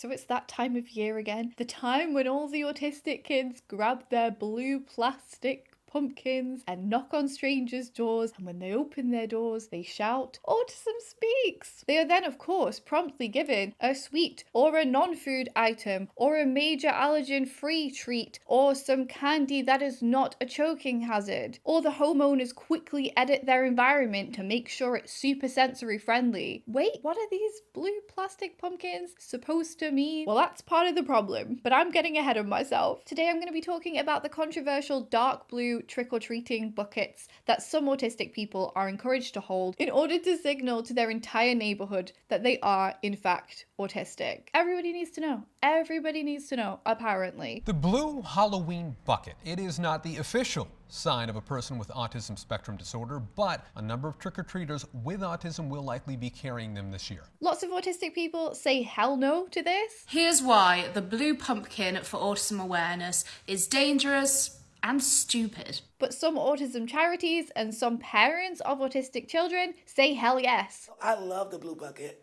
So it's that time of year again. The time when all the autistic kids grab their blue plastic pumpkins and knock on strangers' doors, and when they open their doors, they shout, "Autism speaks!" They are then, of course, promptly given a sweet or a non-food item or a major allergen-free treat or some candy that is not a choking hazard. Or the homeowners quickly edit their environment to make sure it's super sensory friendly. Wait, what are these blue plastic pumpkins supposed to mean? Well, that's part of the problem, but I'm getting ahead of myself. Today I'm going to be talking about the controversial dark blue trick-or-treating buckets that some autistic people are encouraged to hold in order to signal to their entire neighborhood that they are, in fact, autistic. Everybody needs to know. Everybody needs to know, apparently. The blue Halloween bucket. It is not the official sign of a person with autism spectrum disorder, but a number of trick-or-treaters with autism will likely be carrying them this year. Lots of autistic people say hell no to this. Here's why the blue pumpkin for autism awareness is dangerous and stupid. But some autism charities and some parents of autistic children say hell yes. I love the blue bucket.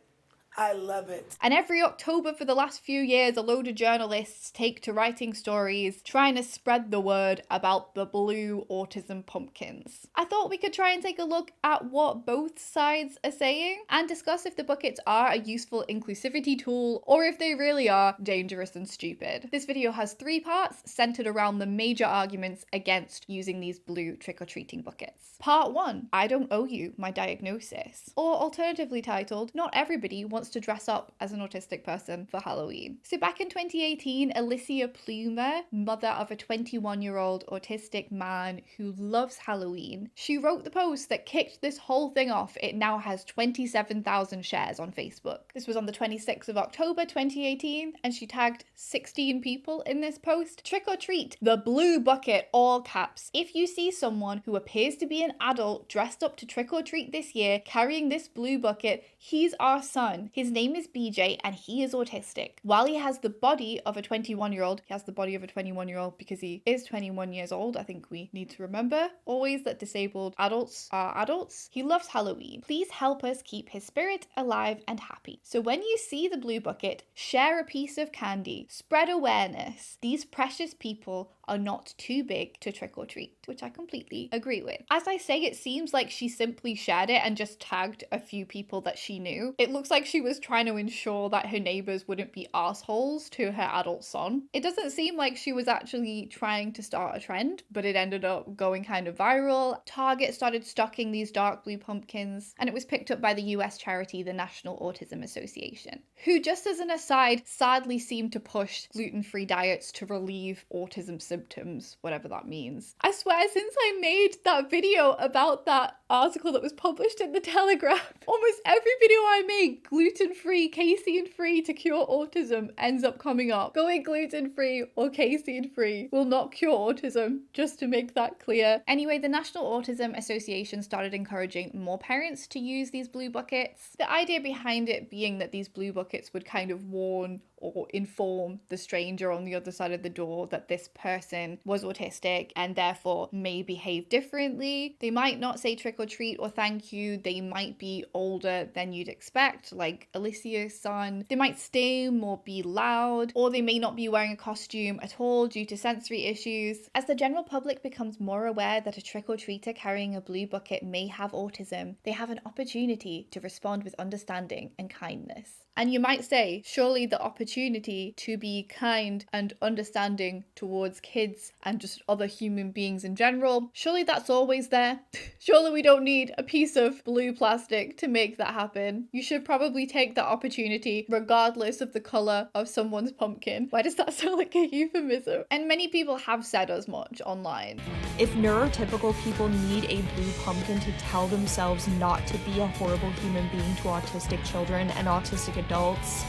I love it. And every October for the last few years, a load of journalists take to writing stories trying to spread the word about the blue autism pumpkins. I thought we could try and take a look at what both sides are saying and discuss if the buckets are a useful inclusivity tool or if they really are dangerous and stupid. This video has 3 parts centered around the major arguments against using these blue trick-or-treating buckets. Part 1, I don't owe you my diagnosis. Or alternatively titled, Not Everybody Wants to dress up as an autistic person for Halloween. So back in 2018, Alicia Plumer, mother of a 21-year-old autistic man who loves Halloween, she wrote the post that kicked this whole thing off. It now has 27,000 shares on Facebook. This was on the 26th of October 2018, and she tagged 16 people in this post. Trick or treat, the blue bucket, all caps. If you see someone who appears to be an adult dressed up to trick or treat this year carrying this blue bucket, he's our son. His name is BJ and he is autistic. While he has the body of a 21-year-old, he has the body of a 21-year-old because he is 21 years old. I think we need to remember always that disabled adults are adults. He loves Halloween. Please help us keep his spirit alive and happy. So when you see the blue bucket, share a piece of candy, spread awareness. These precious people are not too big to trick or treat, which I completely agree with. As I say, it seems like she simply shared it and just tagged a few people that she knew. It looks like she was trying to ensure that her neighbors wouldn't be assholes to her adult son. It doesn't seem like she was actually trying to start a trend, but it ended up going kind of viral. Target started stocking these dark blue pumpkins, and it was picked up by the US charity, the National Autism Association, who, just as an aside, sadly seem to push gluten-free diets to relieve autism symptoms, whatever that means. I swear, since I made that video about that article that was published in the Telegraph, almost every video I make, gluten-free, casein-free to cure autism, ends up coming up. Going gluten-free or casein-free will not cure autism, just to make that clear. Anyway, the National Autism Association started encouraging more parents to use these blue buckets. The idea behind it being that these blue buckets would kind of warn or inform the stranger on the other side of the door that this person was autistic and therefore may behave differently. They might not say trick or treat or thank you. They might be older than you'd expect, like Alicia's son. They might stim or be loud, or they may not be wearing a costume at all due to sensory issues. As the general public becomes more aware that a trick-or-treater carrying a blue bucket may have autism, they have an opportunity to respond with understanding and kindness. And you might say, surely the opportunity to be kind and understanding towards kids and just other human beings in general, surely that's always there. Surely we don't need a piece of blue plastic to make that happen. You should probably take that opportunity regardless of the colour of someone's pumpkin. Why does that sound like a euphemism? And many people have said as much online. If neurotypical people need a blue pumpkin to tell themselves not to be a horrible human being to autistic children and autistic adults,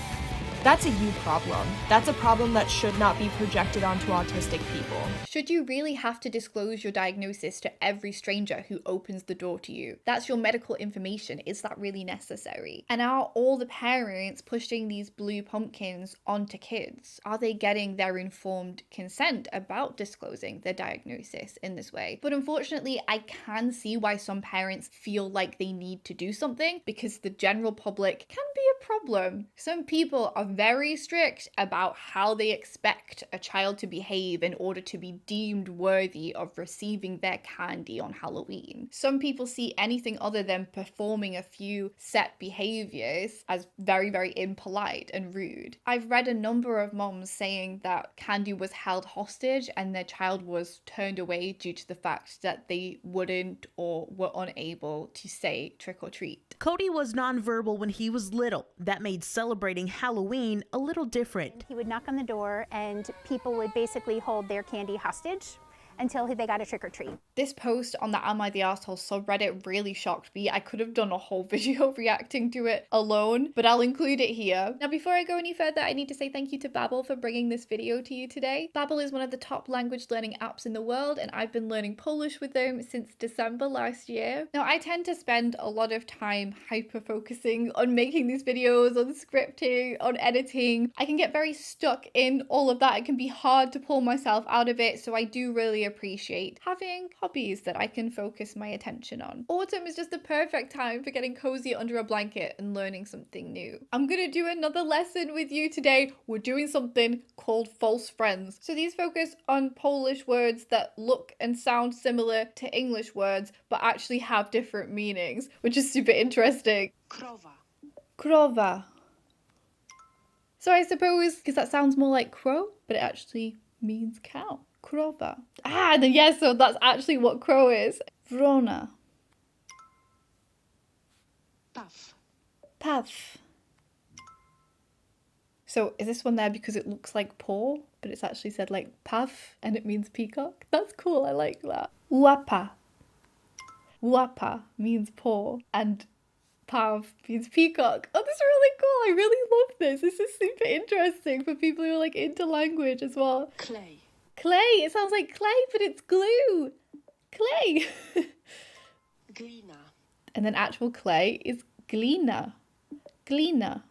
that's a you problem. That's a problem that should not be projected onto autistic people. Should you really have to disclose your diagnosis to every stranger who opens the door to you? That's your medical information. Is that really necessary? And are all the parents pushing these blue pumpkins onto kids? Are they getting their informed consent about disclosing their diagnosis in this way? But unfortunately, I can see why some parents feel like they need to do something because the general public can be a a problem. Some people are very strict about how they expect a child to behave in order to be deemed worthy of receiving their candy on Halloween. Some people see anything other than performing a few set behaviors as very, very impolite and rude. I've read a number of moms saying that candy was held hostage and their child was turned away due to the fact that they wouldn't or were unable to say trick or treat. Cody was nonverbal when he was little. That made celebrating Halloween a little different. He would knock on the door and people would basically hold their candy hostage until they got a trick or treat. This post on the Am I the Arsehole subreddit really shocked me. I could have done a whole video reacting to it alone, but I'll include it here. Now, before I go any further, I need to say thank you to Babbel for bringing this video to you today. Babbel is one of the top language learning apps in the world, and I've been learning Polish with them since December last year. Now, I tend to spend a lot of time hyper-focusing on making these videos, on scripting, on editing. I can get very stuck in all of that. It can be hard to pull myself out of it, so I do really appreciate having hobbies that I can focus my attention on. Autumn is just the perfect time for getting cozy under a blanket and learning something new. I'm gonna do another lesson with you today. We're doing something called false friends. So these focus on Polish words that look and sound similar to English words, but actually have different meanings, which is super interesting. Krowa. Krowa. So I suppose, because that sounds more like crow, but it actually means cow. Krowa. Then yes, so that's actually what crow is. Wrona. Paw. Paw. So is this one there because it looks like paw, but it's actually said like paw and it means peacock? That's cool, I like that. Łapa. Łapa means paw and paw means peacock. Oh, this is really cool. I really love this. This is super interesting for people who are like into language as well. Clay. Clay. It sounds like clay, but it's glue. Clay. Glina. And then actual clay is glina. Glina.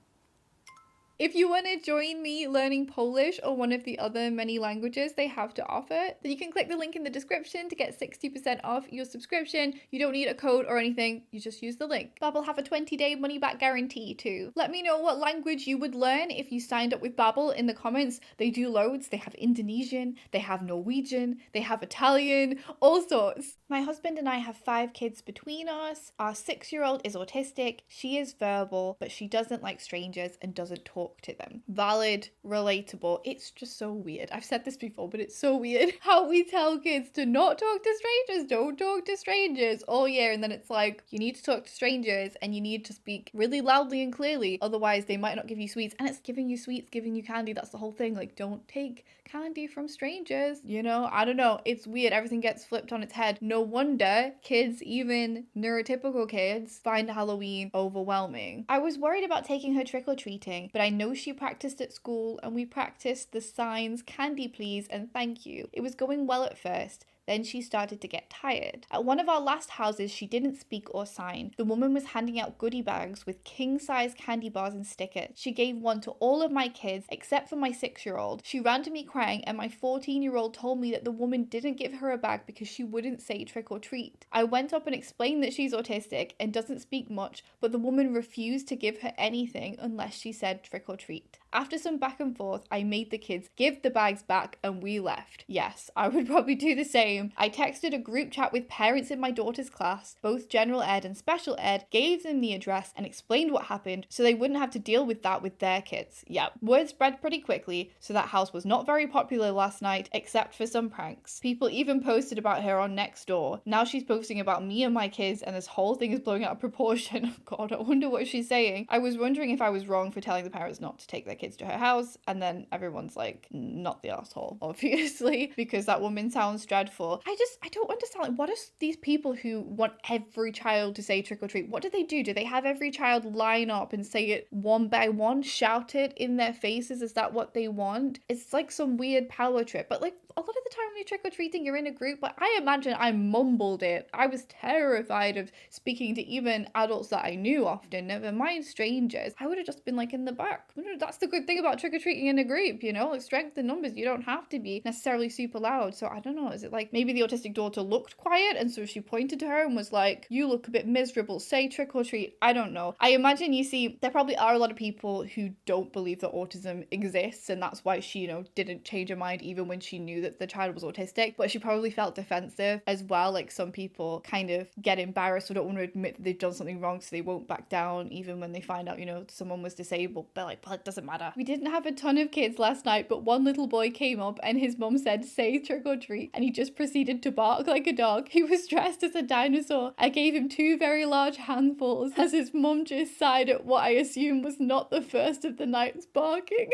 If you want to join me learning Polish or one of the other many languages they have to offer, then you can click the link in the description to get 60% off your subscription. You don't need a code or anything, you just use the link. Babbel have a 20-day money-back guarantee too. Let me know what language you would learn if you signed up with Babbel in the comments. They do loads. They have Indonesian, they have Norwegian, they have Italian, all sorts. My husband and I have 5 kids between us. Our 6-year-old is autistic. She is verbal, but she doesn't like strangers and doesn't talk to them. Valid, relatable. It's just so weird. I've said this before, but it's so weird how we tell kids to not talk to strangers, don't talk to strangers all year, and then it's like, you need to talk to strangers and you need to speak really loudly and clearly, otherwise they might not give you sweets. And it's giving you sweets, giving you candy. That's the whole thing. Like, don't take candy from strangers, you know? I don't know. It's weird. Everything gets flipped on its head. No wonder kids, even neurotypical kids, find Halloween overwhelming. I was worried about taking her trick-or-treating, but I know she practiced at school and we practiced the signs candy please and thank you. It was going well at first. Then she started to get tired. At one of our last houses, she didn't speak or sign. The woman was handing out goodie bags with king-size candy bars and stickers. She gave one to all of my kids, except for my 6-year-old. She ran to me crying, and my 14-year-old told me that the woman didn't give her a bag because she wouldn't say trick or treat. I went up and explained that she's autistic and doesn't speak much, but the woman refused to give her anything unless she said trick or treat. After some back and forth, I made the kids give the bags back and we left. Yes, I would probably do the same. I texted a group chat with parents in my daughter's class, both general ed and special ed, gave them the address and explained what happened so they wouldn't have to deal with that with their kids. Yep, word spread pretty quickly, so that house was not very popular last night, except for some pranks. People even posted about her on Nextdoor. Now she's posting about me and my kids and this whole thing is blowing out of proportion. God, I wonder what she's saying. I was wondering if I was wrong for telling the parents not to take their kids to her house, and then everyone's like, not the asshole, obviously, because that woman sounds dreadful. I don't understand, like, what are these people who want every child to say trick or treat? What do they do? Do they have every child line up and say it one by one, shout it in their faces? Is that what they want? It's like some weird power trip, but like a lot of the time when you're trick-or-treating, you're in a group, but I imagine I mumbled it. I was terrified of speaking to even adults that I knew often, never mind strangers. I would have just been like in the back. That's the good thing about trick-or-treating in a group, you know, like strength in numbers. You don't have to be necessarily super loud. So I don't know, is it like maybe the autistic daughter looked quiet and so she pointed to her and was like, you look a bit miserable, say trick or treat? I don't know. I imagine, you see, there probably are a lot of people who don't believe that autism exists, and that's why she, you know, didn't change her mind even when she knew that the child was autistic, but she probably felt defensive as well. Like some people kind of get embarrassed or don't want to admit that they've done something wrong, so they won't back down even when they find out, you know, someone was disabled. They're like, well, it doesn't matter. We didn't have a ton of kids last night, but one little boy came up and his mum said, say trick or treat, and he just proceeded to bark like a dog. He was dressed as a dinosaur. I gave him 2 very large handfuls as his mum just sighed at what I assume was not the first of the night's barking.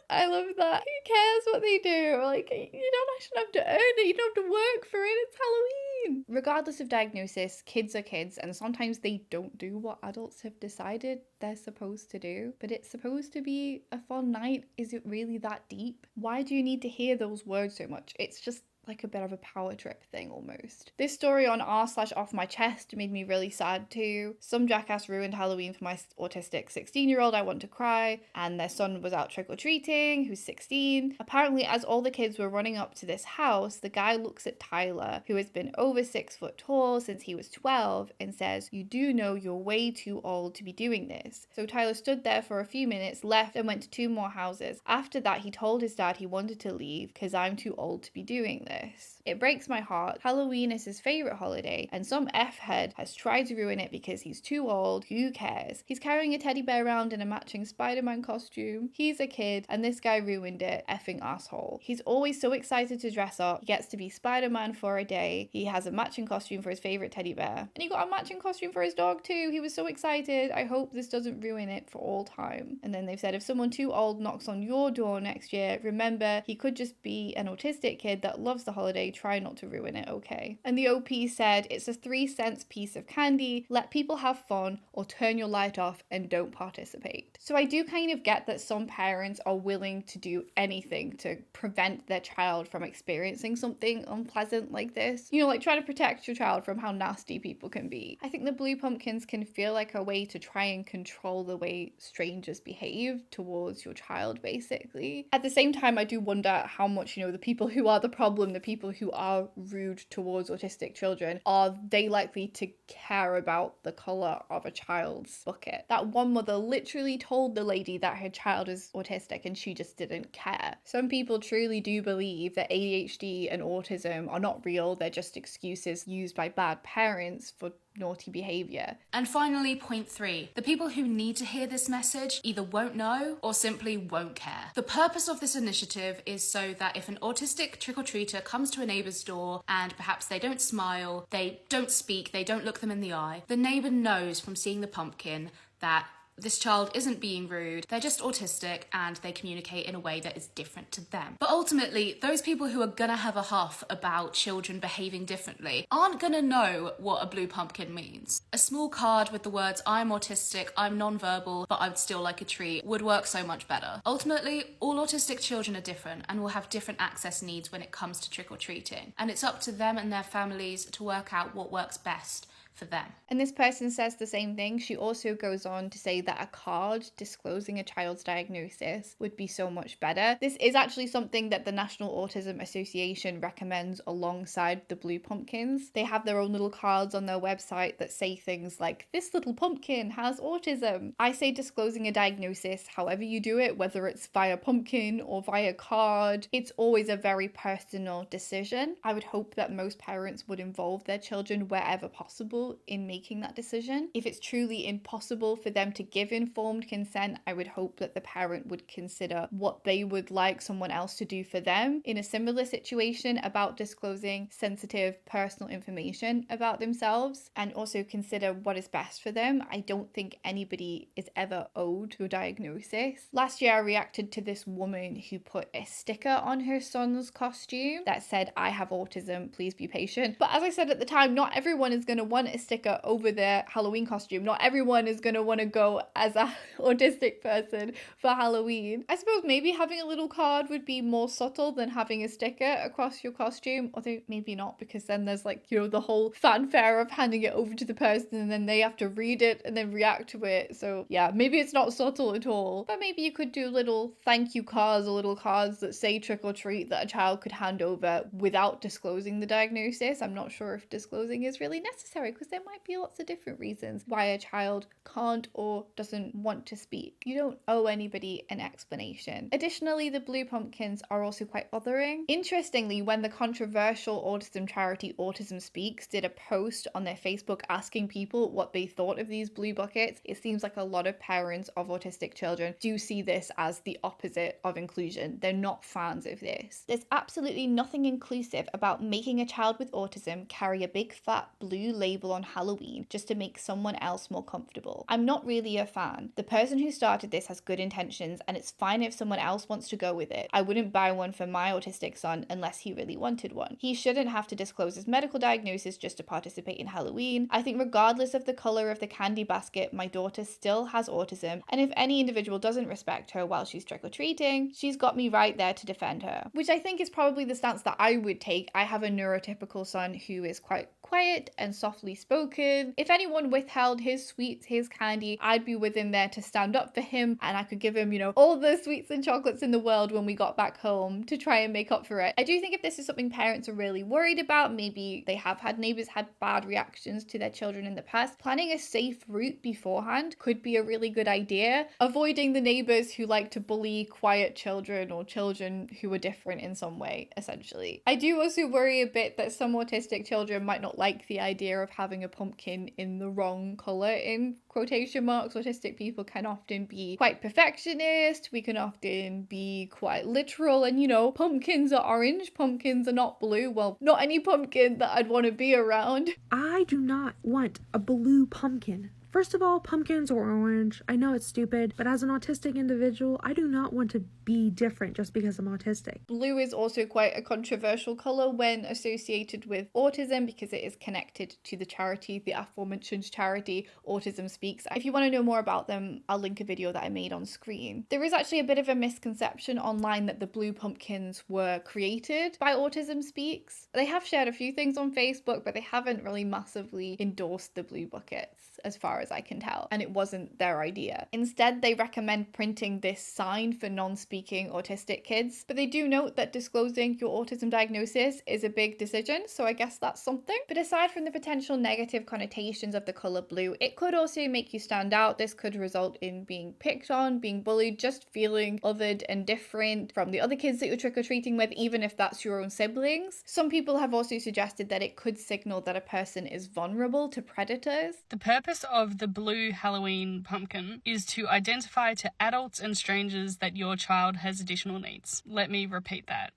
I love that. Who cares what they do? Like, you don't actually have to earn it. You don't have to work for it. It's Halloween. Regardless of diagnosis, kids are kids, and sometimes they don't do what adults have decided they're supposed to do. But it's supposed to be a fun night. Is it really that deep? Why do you need to hear those words so much? It's just like a bit of a power trip thing almost. This story on r/off my chest made me really sad too. Some jackass ruined Halloween for my autistic 16-year-old I want to cry, and their son was out trick-or-treating, who's 16. Apparently, as all the kids were running up to this house, the guy looks at Tyler, who has been over 6 foot tall since he was 12, and says, you do know you're way too old to be doing this. So Tyler stood there for a few minutes, left, and went to 2 more houses. After that, he told his dad he wanted to leave because I'm too old to be doing this. It breaks my heart. Halloween is his favourite holiday, and some F-head has tried to ruin it because he's too old. Who cares? He's carrying a teddy bear around in a matching Spider-Man costume. He's a kid, and this guy ruined it. Effing asshole. He's always so excited to dress up. He gets to be Spider-Man for a day. He has a matching costume for his favourite teddy bear. And he got a matching costume for his dog too. He was so excited. I hope this doesn't ruin it for all time. And then they've said, if someone too old knocks on your door next year, remember, he could just be an autistic kid that loves the holiday. Try not to ruin it, okay? And the OP said, it's a 3-cent piece of candy. Let people have fun or turn your light off and don't participate. So I do kind of get that some parents are willing to do anything to prevent their child from experiencing something unpleasant like this. You know, like trying to protect your child from how nasty people can be. I think the blue pumpkins can feel like a way to try and control the way strangers behave towards your child, basically. At the same time, I do wonder how much, you know, the people who are the problem, the people who are rude towards autistic children, are they likely to care about the colour of a child's bucket? That one mother literally told the lady that her child is autistic and she just didn't care. Some people truly do believe that ADHD and autism are not real, they're just excuses used by bad parents for naughty behaviour. And finally, point 3. The people who need to hear this message either won't know or simply won't care. The purpose of this initiative is so that if an autistic trick-or-treater comes to a neighbour's door and perhaps they don't smile, they don't speak, they don't look them in the eye, the neighbour knows from seeing the pumpkin that this child isn't being rude, they're just autistic and they communicate in a way that is different to them. But ultimately, those people who are gonna have a huff about children behaving differently aren't gonna know what a blue pumpkin means. A small card with the words, I'm autistic, I'm non-verbal, but I would still like a treat would work so much better. Ultimately, all autistic children are different and will have different access needs when it comes to trick-or-treating. And it's up to them and their families to work out what works best for them. And this person says the same thing. She also goes on to say that a card disclosing a child's diagnosis would be so much better. This is actually something that the National Autism Association recommends alongside the blue pumpkins. They have their own little cards on their website that say things like, this little pumpkin has autism. I say disclosing a diagnosis, however you do it, whether it's via pumpkin or via card, it's always a very personal decision. I would hope that most parents would involve their children wherever possible in making that decision. If it's truly impossible for them to give informed consent, I would hope that the parent would consider what they would like someone else to do for them in a similar situation about disclosing sensitive personal information about themselves, and also consider what is best for them. I don't think anybody is ever owed a diagnosis. Last year I reacted to this woman who put a sticker on her son's costume that said, I have autism, please be patient. But as I said at the time, not everyone is going to want a sticker over their Halloween costume. Not everyone is going to want to go as an autistic person for Halloween. I suppose maybe having a little card would be more subtle than having a sticker across your costume, although maybe not, because then there's like, you know, the whole fanfare of handing it over to the person and then they have to read it and then react to it. So yeah, maybe it's not subtle at all, but maybe you could do little thank you cards or little cards that say trick or treat that a child could hand over without disclosing the diagnosis. I'm not sure if disclosing is really necessary because there might be lots of different reasons why a child can't or doesn't want to speak. You don't owe anybody an explanation. Additionally, the blue pumpkins are also quite othering. Interestingly, when the controversial autism charity Autism Speaks did a post on their Facebook asking people what they thought of these blue buckets, it seems like a lot of parents of autistic children do see this as the opposite of inclusion. They're not fans of this. There's absolutely nothing inclusive about making a child with autism carry a big fat blue label on Halloween just to make someone else more comfortable. I'm not really a fan. The person who started this has good intentions and it's fine if someone else wants to go with it. I wouldn't buy one for my autistic son unless he really wanted one. He shouldn't have to disclose his medical diagnosis just to participate in Halloween. I think regardless of the color of the candy basket, my daughter still has autism, and if any individual doesn't respect her while she's trick-or-treating, she's got me right there to defend her. Which I think is probably the stance that I would take. I have a neurotypical son who is quite quiet and softly spoken. If anyone withheld his sweets, his candy, I'd be with him there to stand up for him, and I could give him, you know, all the sweets and chocolates in the world when we got back home to try and make up for it. I do think if this is something parents are really worried about, maybe they have had neighbors had bad reactions to their children in the past, planning a safe route beforehand could be a really good idea. Avoiding the neighbors who like to bully quiet children or children who are different in some way, essentially. I do also worry a bit that some autistic children might not like the idea of having a pumpkin in the wrong color, in quotation marks. Autistic people can often be quite perfectionist, we can often be quite literal, and you know, pumpkins are orange, pumpkins are not blue. Well, not any pumpkin that I'd want to be around. I do not want a blue pumpkin. First of all, pumpkins are orange. I know it's stupid, but as an autistic individual, I do not want to be different just because I'm autistic. Blue is also quite a controversial color when associated with autism because it is connected to the charity, the aforementioned charity Autism Speaks. If you want to know more about them, I'll link a video that I made on screen. There is actually a bit of a misconception online that the blue pumpkins were created by Autism Speaks. They have shared a few things on Facebook, but they haven't really massively endorsed the blue buckets as far as I can tell, and it wasn't their idea. Instead, they recommend printing this sign for non-speaking autistic kids, but they do note that disclosing your autism diagnosis is a big decision, so I guess that's something. But aside from the potential negative connotations of the color blue, it could also make you stand out. This could result in being picked on, being bullied, just feeling othered and different from the other kids that you're trick-or-treating with, even if that's your own siblings. Some people have also suggested that it could signal that a person is vulnerable to predators. The purpose of the blue Halloween pumpkin is to identify to adults and strangers that your child has additional needs. Let me repeat that.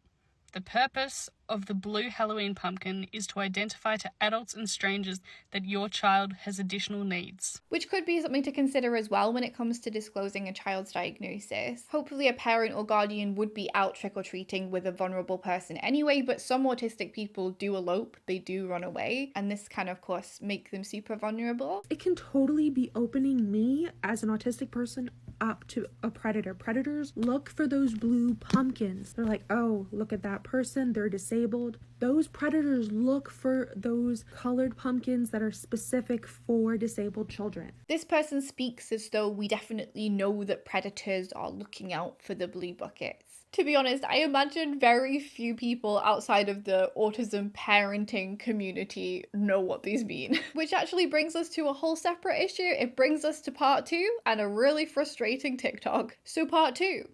The purpose of the blue Halloween pumpkin is to identify to adults and strangers that your child has additional needs. Which could be something to consider as well when it comes to disclosing a child's diagnosis. Hopefully a parent or guardian would be out trick-or-treating with a vulnerable person anyway, but some autistic people do elope, they do run away, and this can of course make them super vulnerable. It can totally be opening me as an autistic person up to a predator. Predators look for those blue pumpkins. They're like, oh, look at that person, they're disabled. Those predators look for those colored pumpkins that are specific for disabled children. This person speaks as though we definitely know that predators are looking out for the blue buckets. To be honest, I imagine very few people outside of the autism parenting community know what these mean. Which actually brings us to a whole separate issue. It brings us to part 2 and a really frustrating TikTok. So part 2.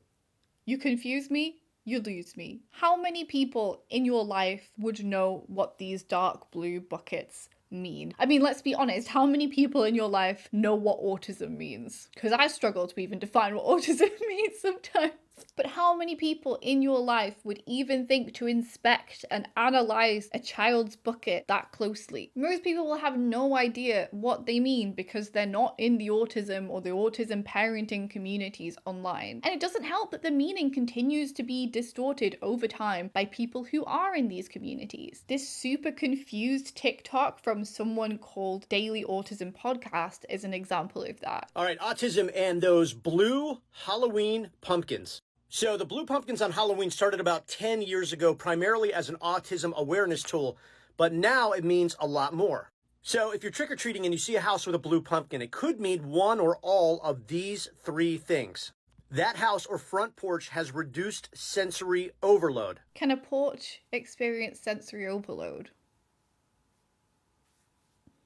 You confuse me, you lose me. How many people in your life would know what these dark blue buckets mean? I mean, let's be honest, how many people in your life know what autism means? Because I struggle to even define what autism means sometimes. But how many people in your life would even think to inspect and analyze a child's bucket that closely? Most people will have no idea what they mean because they're not in the autism or the autism parenting communities online. And it doesn't help that the meaning continues to be distorted over time by people who are in these communities. This super confused TikTok from someone called Daily Autism Podcast is an example of that. All right, autism and those blue Halloween pumpkins. So the blue pumpkins on Halloween started about 10 years ago, primarily as an autism awareness tool, but now it means a lot more. So if you're trick-or-treating and you see a house with a blue pumpkin, it could mean one or all of these three things. That house or front porch has reduced sensory overload. Can a porch experience sensory overload?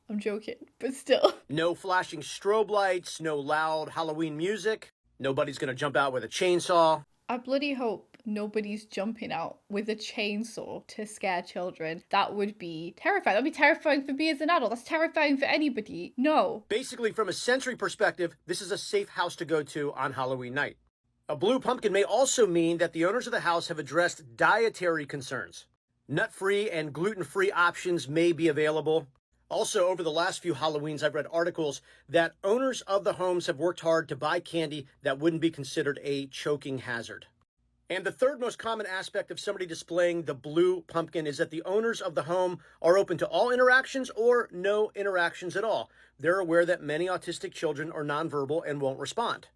I'm joking, but still. No flashing strobe lights, no loud Halloween music. Nobody's gonna jump out with a chainsaw. I bloody hope nobody's jumping out with a chainsaw to scare children. That would be terrifying. That'd be terrifying for me as an adult. That's terrifying for anybody. No. Basically, from a sensory perspective, this is a safe house to go to on Halloween night. A blue pumpkin may also mean that the owners of the house have addressed dietary concerns. Nut-free and gluten-free options may be available. Also, over the last few Halloweens, I've read articles that owners of the homes have worked hard to buy candy that wouldn't be considered a choking hazard. And the third most common aspect of somebody displaying the blue pumpkin is that the owners of the home are open to all interactions or no interactions at all. They're aware that many autistic children are nonverbal and won't respond.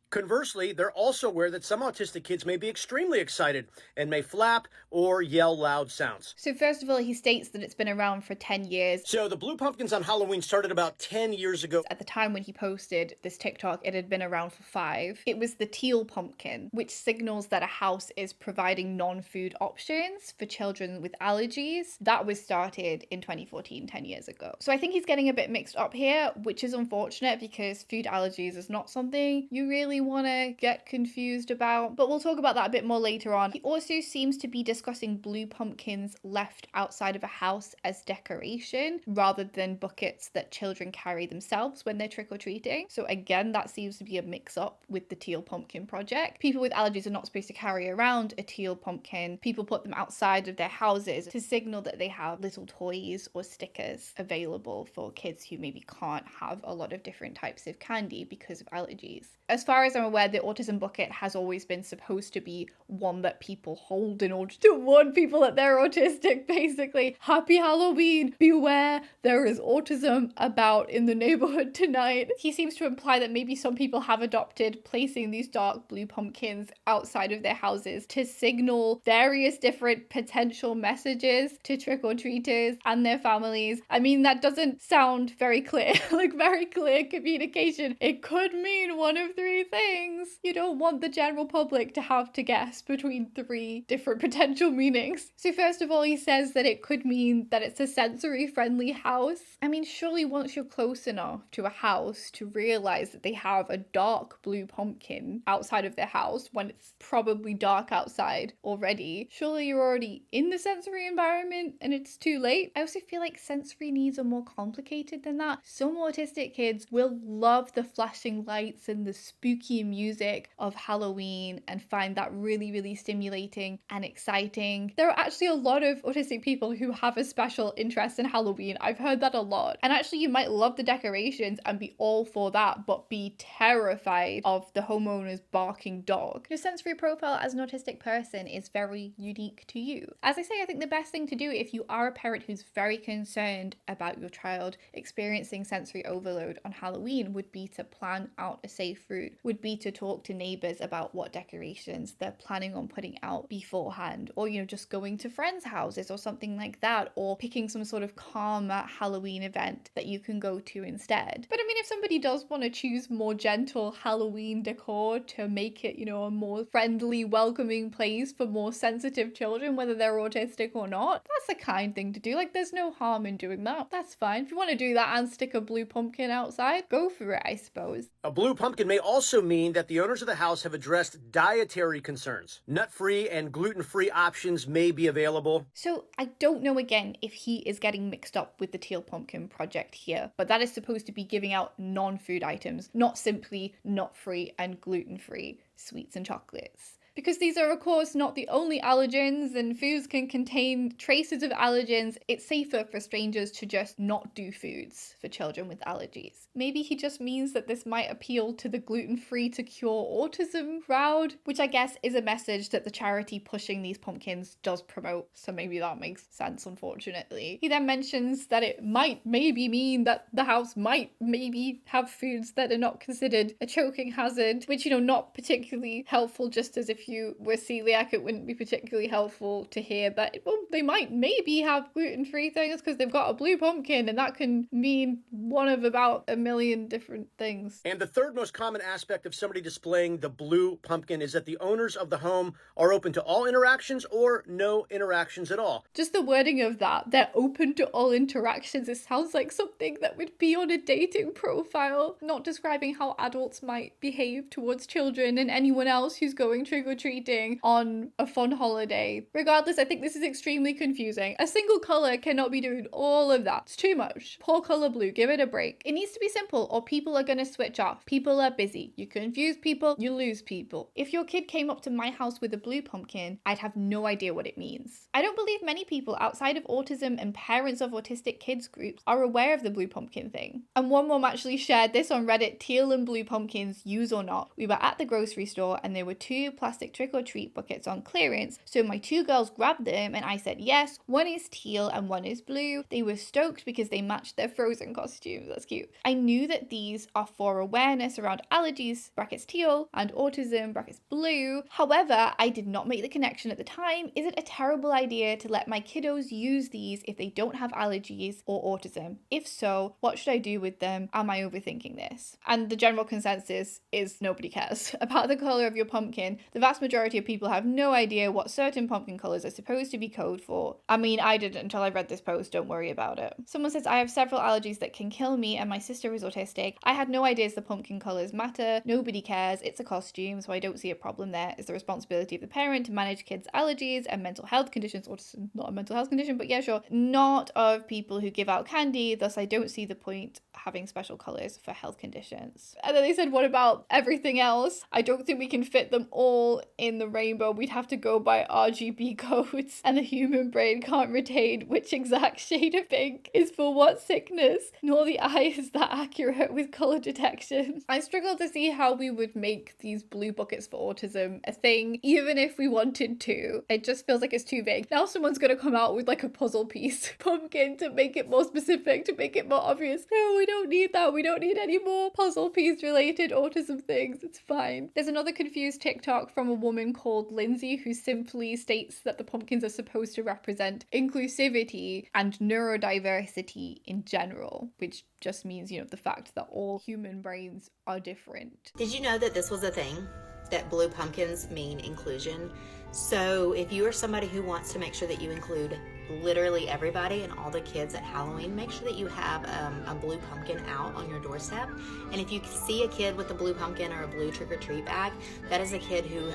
Conversely, they're also aware that some autistic kids may be extremely excited and may flap or yell loud sounds. So first of all, he states that it's been around for 10 years. So the blue pumpkins on Halloween started about 10 years ago. At the time when he posted this TikTok, it had been around for 5. It was the teal pumpkin, which signals that a house is providing non-food options for children with allergies. That was started in 2014, 10 years ago. So I think he's getting a bit mixed up here, which is unfortunate because food allergies is not something you really want to get confused about, but we'll talk about that a bit more later on. He also seems to be discussing blue pumpkins left outside of a house as decoration rather than buckets that children carry themselves when they're trick-or-treating. So again, that seems to be a mix-up with the teal pumpkin project. People with allergies are not supposed to carry around a teal pumpkin. People put them outside of their houses to signal that they have little toys or stickers available for kids who maybe can't have a lot of different types of candy because of allergies. As far as I'm aware, the autism bucket has always been supposed to be one that people hold in order to warn people that they're autistic, basically. Happy Halloween! Beware, there is autism about in the neighborhood tonight. He seems to imply that maybe some people have adopted placing these dark blue pumpkins outside of their houses to signal various different potential messages to trick-or-treaters and their families. I mean, that doesn't sound very clear, like very clear communication. It could mean one of 3 things. You don't want the general public to have to guess between 3 different potential meanings. So first of all, he says that it could mean that it's a sensory-friendly house. I mean, surely once you're close enough to a house to realize that they have a dark blue pumpkin outside of their house when it's probably dark outside already, surely you're already in the sensory environment and it's too late. I also feel like sensory needs are more complicated than that. Some autistic kids will love the flashing lights and the spooky music of Halloween and find that really, really stimulating and exciting. There are actually a lot of autistic people who have a special interest in Halloween. I've heard that a lot. And actually, you might love the decorations and be all for that, but be terrified of the homeowner's barking dog. Your sensory profile as an autistic person is very unique to you. As I say, I think the best thing to do if you are a parent who's very concerned about your child experiencing sensory overload on Halloween would be to plan out a safe route, would be to talk to neighbors about what decorations they're planning on putting out beforehand, or, you know, just going to friends' houses or something like that, or picking some sort of calmer Halloween event that you can go to instead. But I mean, if somebody does want to choose more gentle Halloween decor to make it, you know, a more friendly, welcoming place for more sensitive children, whether they're autistic or not, that's a kind thing to do. Like, there's no harm in doing that. That's fine. If you want to do that and stick a blue pumpkin outside, go for it, I suppose. A blue pumpkin may also mean that the owners of the house have addressed dietary concerns. Nut-free and gluten-free options may be available. So I don't know again if he is getting mixed up with the teal pumpkin project here, but that is supposed to be giving out non-food items, not simply nut-free and gluten-free sweets and chocolates. Because these are, of course, not the only allergens, and foods can contain traces of allergens, it's safer for strangers to just not do foods for children with allergies. Maybe he just means that this might appeal to the gluten-free to cure autism crowd, which I guess is a message that the charity pushing these pumpkins does promote, so maybe that makes sense, unfortunately. He then mentions that it might maybe mean that the house might maybe have foods that are not considered a choking hazard, which, not particularly helpful. Just as if you were celiac, it wouldn't be particularly helpful to hear that, well, they might maybe have gluten-free things because they've got a blue pumpkin, and that can mean one of about a million different things. And the third most common aspect of somebody displaying the blue pumpkin is that the owners of the home are open to all interactions or no interactions at all. Just the wording of that, they're open to all interactions, it sounds like something that would be on a dating profile, not describing how adults might behave towards children and anyone else who's going trick-or-treating on a fun holiday. Regardless, I think this is extremely confusing. A single colour cannot be doing all of that. It's too much. Poor colour blue, give it a break. It needs to be simple or people are going to switch off. People are busy. You confuse people, you lose people. If your kid came up to my house with a blue pumpkin, I'd have no idea what it means. I don't believe many people outside of autism and parents of autistic kids groups are aware of the blue pumpkin thing. And one mom actually shared this on Reddit, teal and blue pumpkins, use or not. We were at the grocery store and there were 2 plastic trick-or-treat buckets on clearance, so my 2 girls grabbed them and I said yes, one is teal and one is blue. They were stoked because they matched their Frozen costumes. That's cute. I knew that these are for awareness around allergies, brackets teal, and autism, brackets blue. However, I did not make the connection at the time. Is it a terrible idea to let my kiddos use these if they don't have allergies or autism? If so, what should I do with them? Am I overthinking this? And the general consensus is nobody cares about the colour of your pumpkin. The vast majority of people have no idea what certain pumpkin colours are supposed to be code for. I mean, I didn't until I read this post, don't worry about it. Someone says, I have several allergies that can kill me and my sister is autistic. I had no idea the pumpkin colours matter. Nobody cares. It's a costume, so I don't see a problem there. It's the responsibility of the parent to manage kids' allergies and mental health conditions. Autism, not a mental health condition, but yeah, sure. Not of people who give out candy, thus I don't see the point having special colours for health conditions. And then they said, what about everything else? I don't think we can fit them all in the rainbow. We'd have to go by RGB codes, and the human brain can't retain which exact shade of pink is for what sickness, nor the eye is that accurate with colour detection. I struggle to see how we would make these blue buckets for autism a thing, even if we wanted to. It just feels like it's too vague. Now someone's gonna come out with like a puzzle piece pumpkin to make it more specific, to make it more obvious. No, we don't need that. We don't need any more puzzle piece related autism things. It's fine. There's another confused TikTok from a woman called Lindsay who simply states that the pumpkins are supposed to represent inclusivity and neurodiversity in general, which just means, the fact that all human brains are different. Did you know that this was a thing? That blue pumpkins mean inclusion? So if you are somebody who wants to make sure that you include literally everybody and all the kids at Halloween, make sure that you have a blue pumpkin out on your doorstep. And if you see a kid with a blue pumpkin or a blue trick-or-treat bag, that is a kid who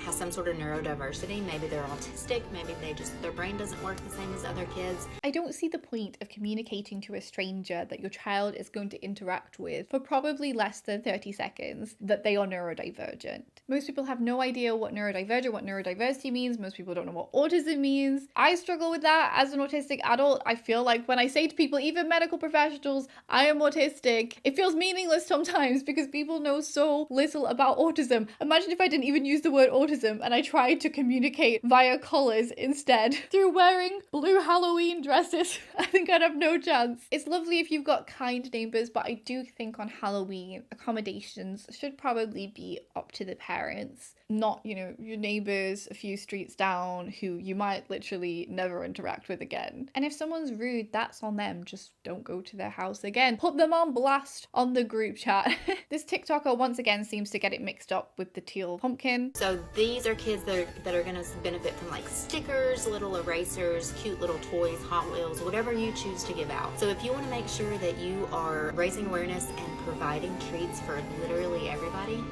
has some sort of neurodiversity. Maybe they're autistic, maybe their brain doesn't work the same as other kids. I don't see the point of communicating to a stranger that your child is going to interact with for probably less than 30 seconds that they are neurodivergent. Most people have no idea what neurodiversity means. Most people don't know what autism means. I struggle with that as an autistic adult. I feel like when I say to people, even medical professionals, I am autistic, it feels meaningless sometimes because people know so little about autism. Imagine if I didn't even use the word autism and I tried to communicate via colours instead through wearing blue Halloween dresses. I think I'd have no chance. It's lovely if you've got kind neighbours, but I do think on Halloween, accommodations should probably be up to the parents, not, your neighbours a few streets down who you might literally never interact with again. And if someone's rude, that's on them. Just don't go to their house again. Put them on blast on the group chat. This TikToker once again seems to get it mixed up with the teal pumpkin. So these are kids that are going to benefit from like stickers, little erasers, cute little toys, Hot Wheels, whatever you choose to give out. So if you want to make sure that you are raising awareness and providing treats for literally everybody,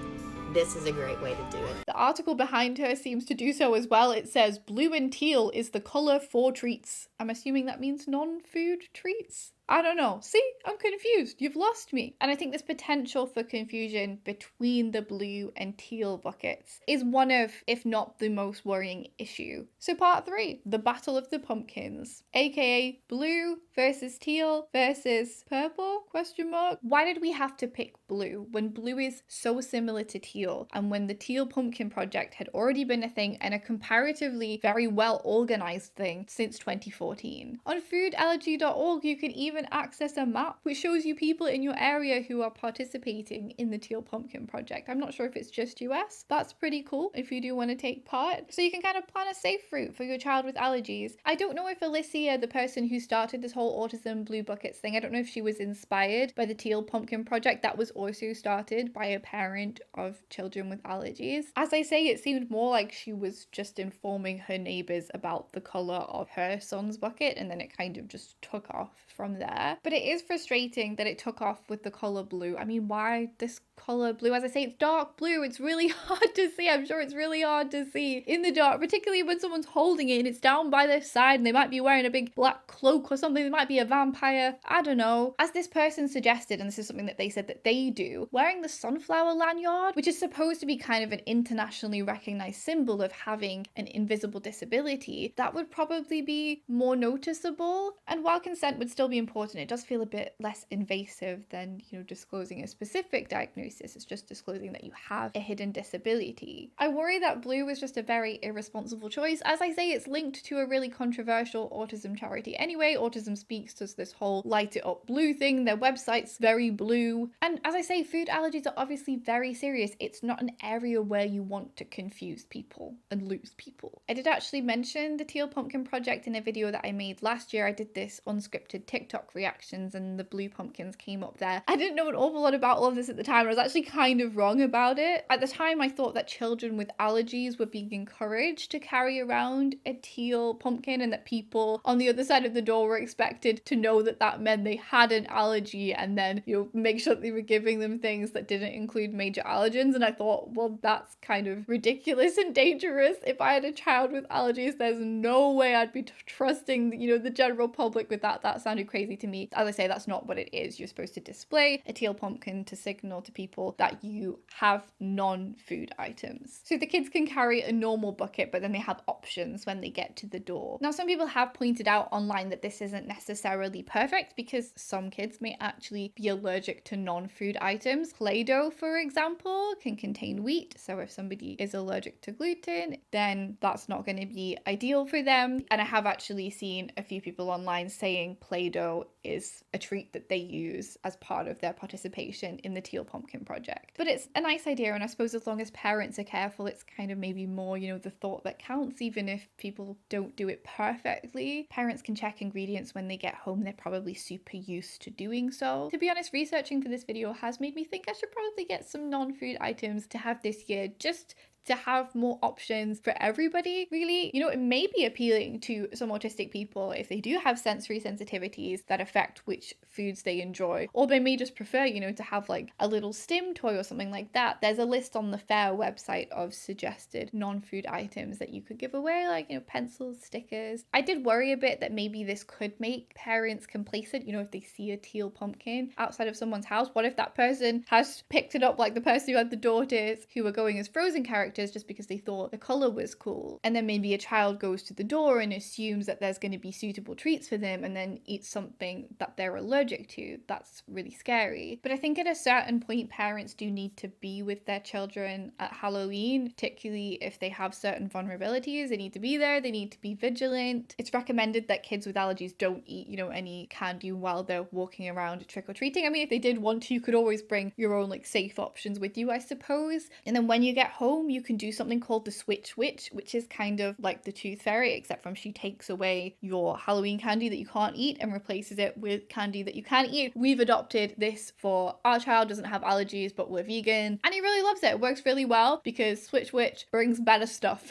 this is a great way to do it. The article behind her seems to do so as well. It says blue and teal is the colour for treats. I'm assuming that means non-food treats. I don't know. See, I'm confused. You've lost me. And I think this potential for confusion between the blue and teal buckets is one of, if not the most worrying issue. So part 3, the battle of the pumpkins, aka blue versus teal versus purple, question mark. Why did we have to pick blue when blue is so similar to teal, and when the teal pumpkin project had already been a thing and a comparatively very well organized thing since 2014? On foodallergy.org you can even access a map which shows you people in your area who are participating in the teal pumpkin project. I'm not sure if it's just US. That's pretty cool if you do want to take part. So you can kind of plan a safe route for your child with allergies. I don't know if Alicia, the person who started this whole autism blue buckets thing, I don't know if she was inspired by the teal pumpkin project that was also started by a parent of children with allergies. As I say, it seemed more like she was just informing her neighbors about the color of her son's bucket, and then it kind of just took off from there. But it is frustrating that it took off with the color blue. I mean, why this color blue? As I say, it's dark blue. It's really hard to see. I'm sure it's really hard to see in the dark, particularly when someone's holding it and it's down by their side and they might be wearing a big black cloak or something. They might be a vampire. I don't know. As this person suggested, and this is something that they said that they do, wearing the sunflower lanyard, which is supposed to be kind of an internationally recognized symbol of having an invisible disability, that would probably be more noticeable. And while consent would still be important, it does feel a bit less invasive than, disclosing a specific diagnosis. It's just disclosing that you have a hidden disability. I worry that blue was just a very irresponsible choice. As I say, it's linked to a really controversial autism charity anyway. Autism Speaks does this whole light it up blue thing. Their website's very blue. And as I say, food allergies are obviously very serious. It's not an area where you want to confuse people and lose people. I did actually mention the Teal Pumpkin Project in a video that I made last year. I did this unscripted TikTok reactions and the blue pumpkins came up there. I didn't know an awful lot about all of this at the time. I was actually kind of wrong about it. At the time, I thought that children with allergies were being encouraged to carry around a teal pumpkin and that people on the other side of the door were expected to know that that meant they had an allergy and then, make sure that they were giving them things that didn't include major allergens. And I thought, well, that's kind of ridiculous and dangerous. If I had a child with allergies, there's no way I'd be trusting, the general public with that. That sounded crazy to me. As I say, that's not what it is. You're supposed to display a teal pumpkin to signal to people that you have non-food items. So the kids can carry a normal bucket, but then they have options when they get to the door. Now, some people have pointed out online that this isn't necessarily perfect because some kids may actually be allergic to non-food items. Play-Doh, for example, can contain wheat. So if somebody is allergic to gluten, then that's not going to be ideal for them. And I have actually seen a few people online saying Play-Doh is a treat that they use as part of their participation in the Teal Pumpkin Project. But it's a nice idea, and I suppose as long as parents are careful, it's kind of maybe more, the thought that counts, even if people don't do it perfectly. Parents can check ingredients when they get home. They're probably super used to doing so. To be honest, researching for this video has made me think I should probably get some non-food items to have this year, just to have more options for everybody. Really, it may be appealing to some autistic people if they do have sensory sensitivities that affect which foods they enjoy, or they may just prefer, to have like a little stim toy or something like that. There's a list on the FAIR website of suggested non-food items that you could give away, like, pencils, stickers. I did worry a bit that maybe this could make parents complacent, if they see a teal pumpkin outside of someone's house. What if that person has picked it up, like the person who had the daughters who were going as Frozen characters just because they thought the color was cool, and then maybe a child goes to the door and assumes that there's going to be suitable treats for them and then eats something that they're allergic to. That's really scary. But I think at a certain point parents do need to be with their children at Halloween, particularly if they have certain vulnerabilities. They need to be there, they need to be vigilant. It's recommended that kids with allergies don't eat, any candy while they're walking around trick-or-treating. I mean, if they did want to, you could always bring your own safe options with you, I suppose. And then when you get home, you can do something called the Switch Witch, which is kind of like the Tooth Fairy, except from she takes away your Halloween candy that you can't eat and replaces it with candy that you can eat. We've adopted this for our child, doesn't have allergies, but we're vegan, and he really loves it. It works really well because Switch Witch brings better stuff.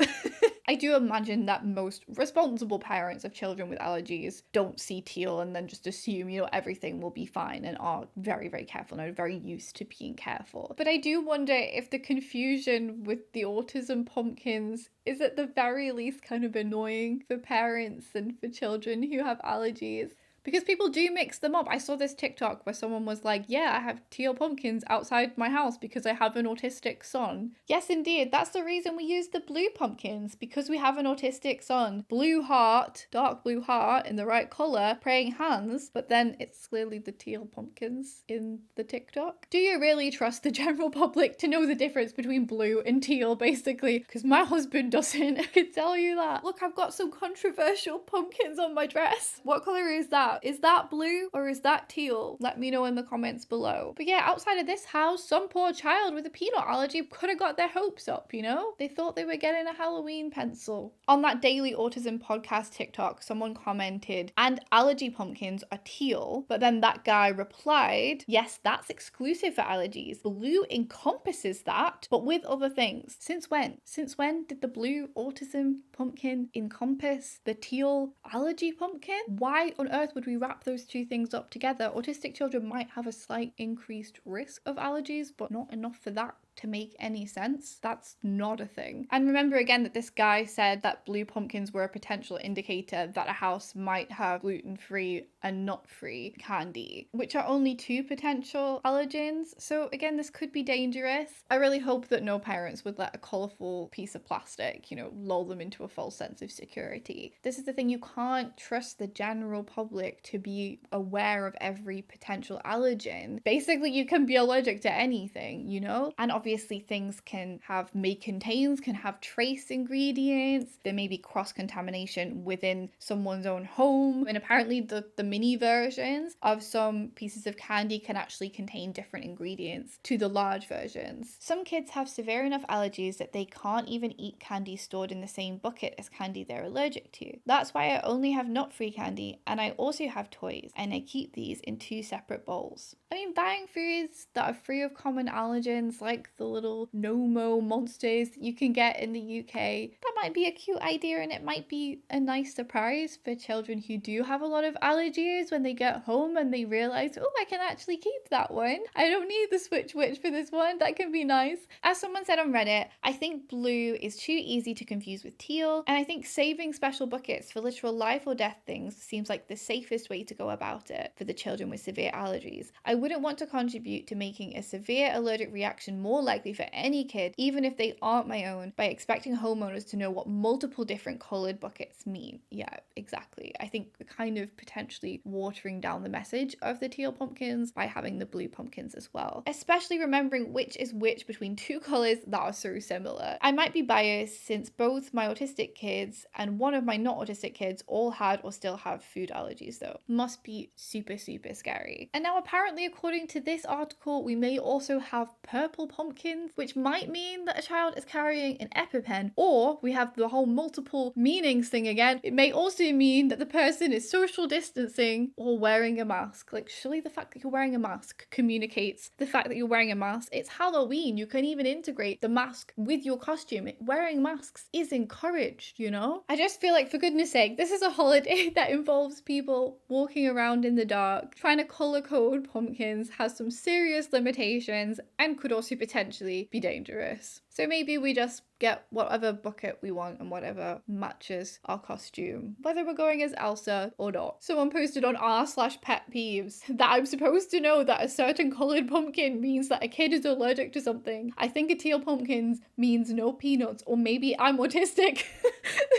I do imagine that most responsible parents of children with allergies don't see teal and then just assume, everything will be fine, and are very, very careful and are very used to being careful. But I do wonder if the confusion with the autism pumpkins is at the very least kind of annoying for parents and for children who have allergies. because people do mix them up. I saw this TikTok where someone was like, yeah, I have teal pumpkins outside my house because I have an autistic son. Yes, indeed. That's the reason we use the blue pumpkins, because we have an autistic son. Blue heart, dark blue heart in the right color, praying hands, but then it's clearly the teal pumpkins in the TikTok. Do you really trust the general public to know the difference between blue and teal, basically? Because my husband doesn't, I can tell you that. Look, I've got some controversial pumpkins on my dress. What color is that? Is that blue or is that teal? Let me know in the comments below. But yeah, outside of this house, some poor child with a peanut allergy could have got their hopes up, you know? They thought they were getting a Halloween pencil. On that Daily Autism podcast TikTok, someone commented, and allergy pumpkins are teal, but then that guy replied, yes, that's exclusive for allergies. Blue encompasses that, but with other things. Since when? Since when did the blue autism pumpkin encompass the teal allergy pumpkin? Why on earth would we wrap those two things up together? Autistic children might have a slight increased risk of allergies, but not enough for that to make any sense. That's not a thing. And remember again that this guy said that blue pumpkins were a potential indicator that a house might have gluten-free and nut-free candy, which are only two potential allergens. So again, this could be dangerous. I really hope that no parents would let a colourful piece of plastic, you know, lull them into a false sense of security. This is the thing, you can't trust the general public to be aware of every potential allergen. Basically, you can be allergic to anything, you know? And obviously things can have may contains, can have trace ingredients. There may be cross-contamination within someone's own home. And apparently the mini versions of some pieces of candy can actually contain different ingredients to the large versions. Some kids have severe enough allergies that they can't even eat candy stored in the same bucket as candy they're allergic to. That's why I only have nut-free candy, and I also have toys, and I keep these in two separate bowls. I mean, buying foods that are free of common allergens, like the little no-mo monsters you can get in the UK, that might be a cute idea, and it might be a nice surprise for children who do have a lot of allergies when they get home and they realize, oh, I can actually keep that one. I don't need the Switch Witch for this one. That can be nice. As someone said on Reddit, I think blue is too easy to confuse with teal, and I think saving special buckets for literal life or death things seems like the safest way to go about it for the children with severe allergies. I wouldn't want to contribute to making a severe allergic reaction more likely for any kid, even if they aren't my own, by expecting homeowners to know what multiple different colored buckets mean. Yeah, exactly. I think we're kind of potentially watering down the message of the teal pumpkins by having the blue pumpkins as well, especially remembering which is which between two colors that are so similar. I might be biased since both my autistic kids and one of my not autistic kids all had or still have food allergies though. Must be super, super scary. And now apparently, according to this article, we may also have purple pumpkins, which might mean that a child is carrying an EpiPen, or we have the whole multiple meanings thing again. It may also mean that the person is social distancing or wearing a mask. Like, surely the fact that you're wearing a mask communicates the fact that you're wearing a mask. It's Halloween. You can even integrate the mask with your costume. Wearing masks is encouraged, you know? I just feel like, for goodness sake, this is a holiday that involves people walking around in the dark. Trying to color code pumpkins has some serious limitations and could also potentially be dangerous. So maybe we just get whatever bucket we want and whatever matches our costume, whether we're going as Elsa or not. Someone posted on r/pet peeves that I'm supposed to know that a certain colored pumpkin means that a kid is allergic to something. I think a teal pumpkin means no peanuts, or maybe I'm autistic.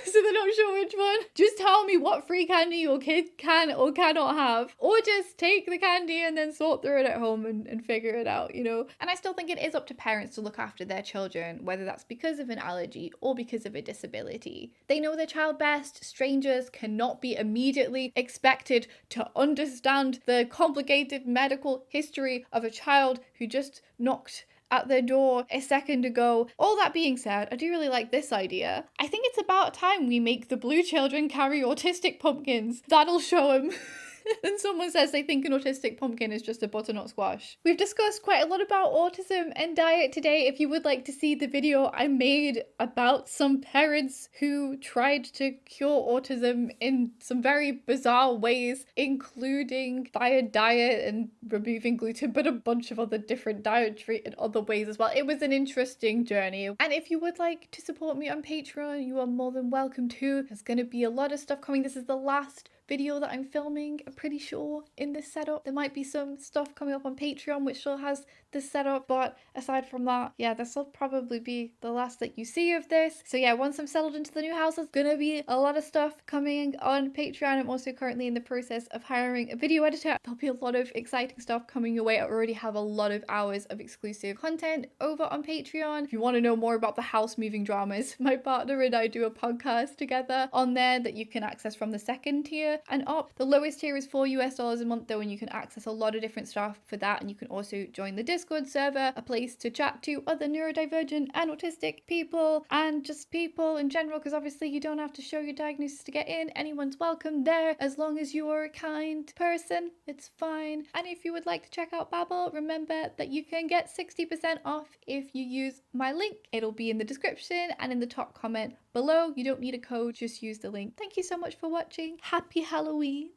So they're not sure which one. Just tell me what free candy your kid can or cannot have, or just take the candy and then sort through it at home and figure it out, you know? And I still think it is up to parents to look after their children, whether that's because of an allergy or because of a disability. They know their child best. Strangers cannot be immediately expected to understand the complicated medical history of a child who just knocked at their door a second ago. All that being said, I do really like this idea. I think it's about time we make the blue children carry autistic pumpkins. That'll show them. And someone says they think an autistic pumpkin is just a butternut squash. We've discussed quite a lot about autism and diet today. If you would like to see the video I made about some parents who tried to cure autism in some very bizarre ways, including via diet and removing gluten, but a bunch of other different dietary and other ways as well. It was an interesting journey. And if you would like to support me on Patreon, you are more than welcome to. There's going to be a lot of stuff coming. This is the last video that I'm filming, I'm pretty sure, in this setup. There might be some stuff coming up on Patreon which still has this setup, but aside from that, yeah, this will probably be the last that you see of this. So yeah, once I'm settled into the new house, there's gonna be a lot of stuff coming on Patreon. I'm also currently in the process of hiring a video editor. There'll be a lot of exciting stuff coming your way. I already have a lot of hours of exclusive content over on Patreon. If you want to know more about the house moving dramas, my partner and I do a podcast together on there that you can access from the second tier and up. The lowest tier is $4 a month though, and you can access a lot of different stuff for that, and you can also join the Discord server, a place to chat to other neurodivergent and autistic people and just people in general, because obviously you don't have to show your diagnosis to get in. Anyone's welcome there as long as you're a kind person. It's fine. And if you would like to check out Babbel, remember that you can get 60% off if you use my link. It'll be in the description and in the top comment below. You don't need a code, just use the link. Thank you so much for watching. Happy Halloween.